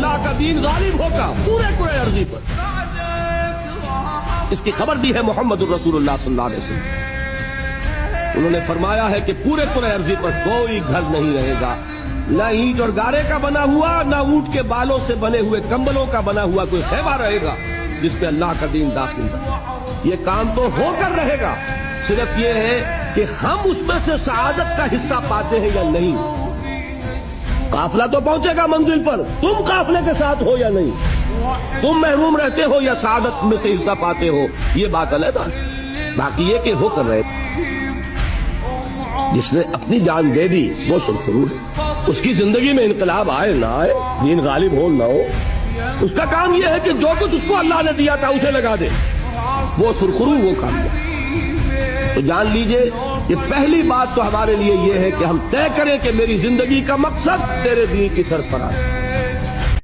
اللہ کا دین غالب ہوگا پورے کرۂ ارضی پر۔ اس کی خبر دی ہے محمد الرسول اللہ صلی اللہ علیہ وسلم۔ انہوں نے فرمایا ہے کہ پورے کرۂ ارضی پر کوئی گھر نہیں رہے گا، نہ اینٹ اور گارے کا بنا ہوا، نہ اونٹ کے بالوں سے بنے ہوئے کمبلوں کا بنا ہوا کوئی خیمہ رہے گا جس پہ اللہ کا دین داخل ہے۔ یہ کام تو ہو کر رہے گا، صرف یہ ہے کہ ہم اس میں سے سعادت کا حصہ پاتے ہیں یا نہیں۔ قافلہ تو پہنچے گا منزل پر، تم قافلے کے ساتھ ہو یا نہیں، تم محروم رہتے ہو یا سعادت میں سے حصہ پاتے ہو، یہ بات علیحدہ ہے۔ باقی یہ کہ ہو کر رہے، جس نے اپنی جان دے دی وہ سرخرو ہے۔ اس کی زندگی میں انقلاب آئے نہ آئے، دین غالب ہو نہ ہو، اس کا کام یہ ہے کہ جو کچھ اس کو اللہ نے دیا تھا اسے لگا دے، وہ سرخرو وہ کام ہے۔ تو جان لیجئے کہ پہلی بات تو ہمارے لیے یہ ہے کہ ہم طے کریں کہ میری زندگی کا مقصد تیرے دین کی سرفراز ہے۔